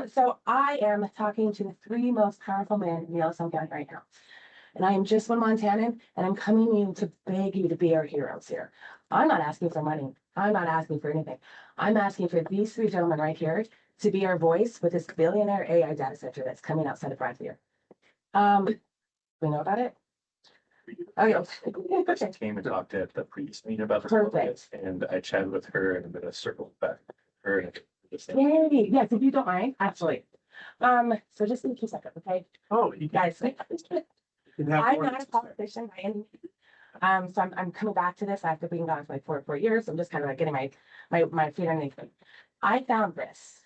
So I am talking to the three most powerful men in Yellowstone County right now. And I am just one Montanan, and I'm coming to you to beg you to be our heroes here. I'm not asking for money. I'm not asking for anything. I'm asking for these three gentlemen right here to be our voice with this billionaire AI data center that's coming outside of Bradley. We know about it? Okay. I just came and talked at the previous meeting about this. Perfect. And I chatted with her and I'm gonna circle back with her. And Yay. Yes, if you don't mind, absolutely. So just in 2 seconds, okay? oh, you Guys, can have I'm more not a than- politician by any means. So I'm coming back to this after being gone for like four years. I'm just kind of like getting my feet underneath me. I found this.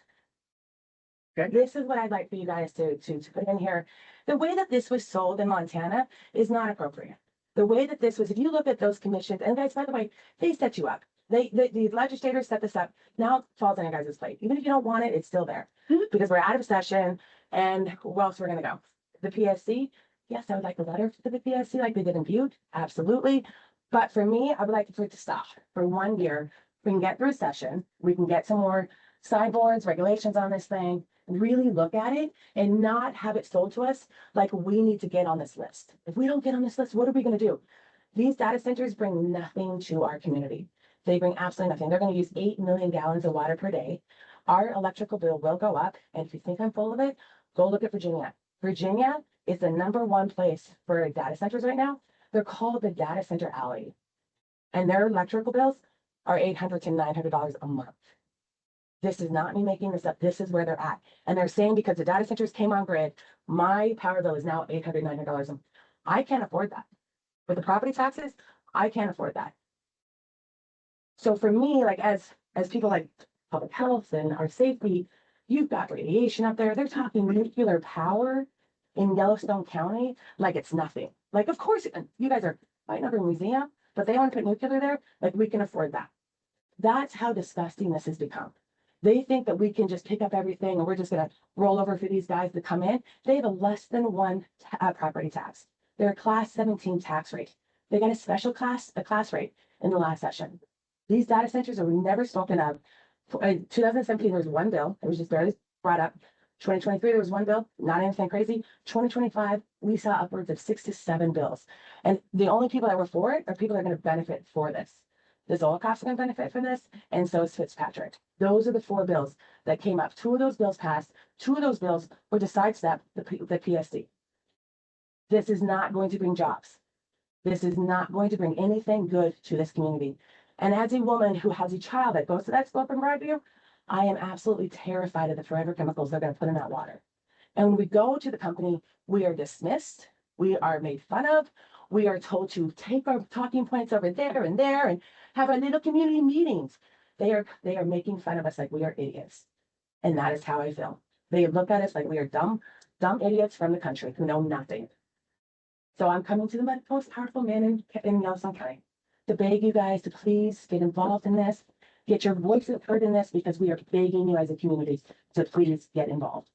Okay. This is what I'd like for you guys to put in here. The way that this was sold in Montana is not appropriate. The way that this was, if you look at those commissions, and guys, by the way, they set you up. The legislators set this up. Now it falls on your guys' plate. Even if you don't want it, it's still there because we're out of session. And where else we're going to go? The PSC. Yes, I would like a letter to the PSC like they did in Butte. Absolutely. But for me, I would like for it to stop for 1 year. We can get through a session. We can get some more sideboards, regulations on this thing, really look at it and not have it sold to us like we need to get on this list. If we don't get on this list, what are we going to do? These data centers bring nothing to our community. They bring absolutely nothing. They're going to use 8 million gallons of water per day. Our electrical bill will go up. And if you think I'm full of it, go look at Virginia. Virginia is the #1 place for data centers right now. They're called the Data Center Alley. And their electrical bills are $800 to $900 a month. This is not me making this up. This is where they're at. And they're saying because the data centers came on grid, my power bill is now $800, $900 a month. I can't afford that. With the property taxes, I can't afford that. So for me, like as people like public health and our safety, you've got radiation up there. They're talking nuclear power in Yellowstone County like it's nothing. Like, of course, you guys are fighting over a museum, but they want to put nuclear there. Like, we can afford that. That's how disgusting this has become. They think that we can just pick up everything and we're just going to roll over for these guys to come in. They have a less than 1 property tax. They're a class 17 tax rate. They got a special class rate in the last session. These data centers are never spoken of. In 2017, there was 1 bill. It was just barely brought up. 2023, there was 1 bill, not anything crazy. 2025, we saw upwards of 6 to 7 bills. And the only people that were for it are people that are going to benefit for this. The Zolikoffs are going to benefit from this, and so is Fitzpatrick. Those are the 4 bills that came up. 2 of those bills passed. 2 of those bills were to sidestep the PSC. This is not going to bring jobs. This is not going to bring anything good to this community. And as a woman who has a child that goes to that school up in Broadview, I am absolutely terrified of the forever chemicals they're going to put in that water. And when we go to the company, we are dismissed. We are made fun of. We are told to take our talking points over there and have our little community meetings. They are making fun of us like we are idiots. And that is how I feel. They look at us like we are dumb idiots from the country who know nothing. So I'm coming to the most powerful man in Yellowstone County to beg you guys to please get involved in this, get your voices heard in this, because we are begging you as a community to please get involved.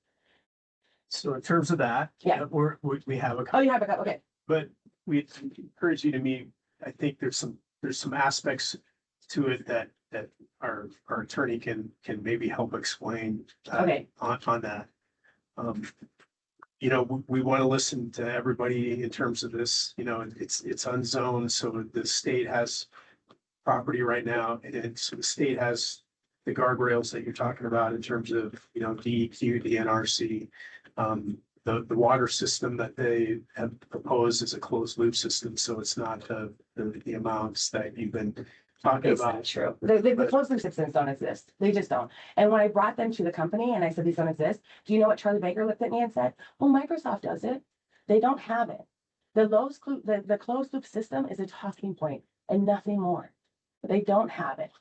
So in terms of that, Yeah. we have a. Oh, you have a, okay. But we encourage you to meet. I think there's some aspects to it that our attorney can maybe help explain. Okay. On that. You know, we want to listen to everybody in terms of this. You know, it's unzoned, so the state has property right now, and so the state has the guardrails that you're talking about in terms of, you know, DEQ, the NRC. The water system that they have proposed is a closed loop system, so it's not the amounts that you've been talking It's about. not true. The closed loop systems don't exist. They just don't. And when I brought them to the company and I said, these don't exist, do you know what Charlie Baker looked at me and said? Well, Microsoft does it. They don't have it. The closed loop system is a talking point and nothing more. They don't have it.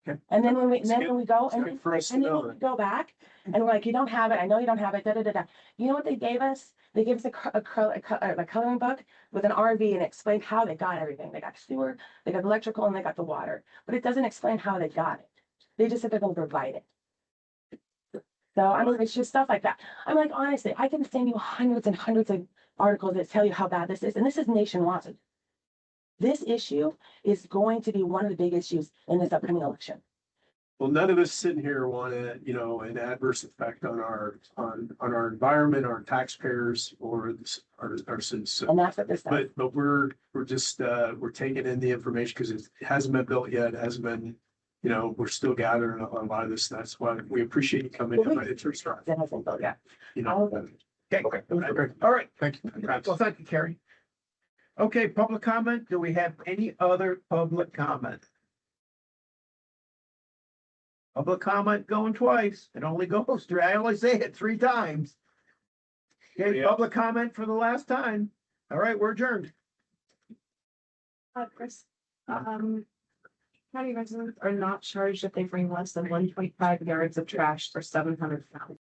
Okay. And then when we go It's and good for us to then know we that. go back and we're like, you don't have it. I know you don't have it. Da, da, da, da. You know what they gave us? They gave us a coloring book with an RV and explained how they got everything. They got sewer, they got electrical, and they got the water. But it doesn't explain how they got it. They just said they're going to provide it. So I mean, it's just stuff like that. I'm like, honestly, I can send you hundreds and hundreds of articles that tell you how bad this is, and this is nationwide. This issue is going to be one of the big issues in this upcoming election. Well, none of us sitting here want to, you know, an adverse effect on our environment, our taxpayers, or our citizens. And that's what this does. But we're just, we're taking in the information because it hasn't been built yet, it hasn't been, you know, we're still gathering a lot of this. That's why we appreciate you coming in. It's your start, That hasn't built yet. you All know. of them. Okay, Okay. all right. Thank you. Well, thank you, Carrie. Okay, public comment. Do we have any other public comment? Public comment going twice. It only goes through, I only say it 3 times. Okay, Yeah. public comment for the last time. All right, we're adjourned. Chris, county residents are not charged if they bring less than 1.5 yards of trash for 700 pounds.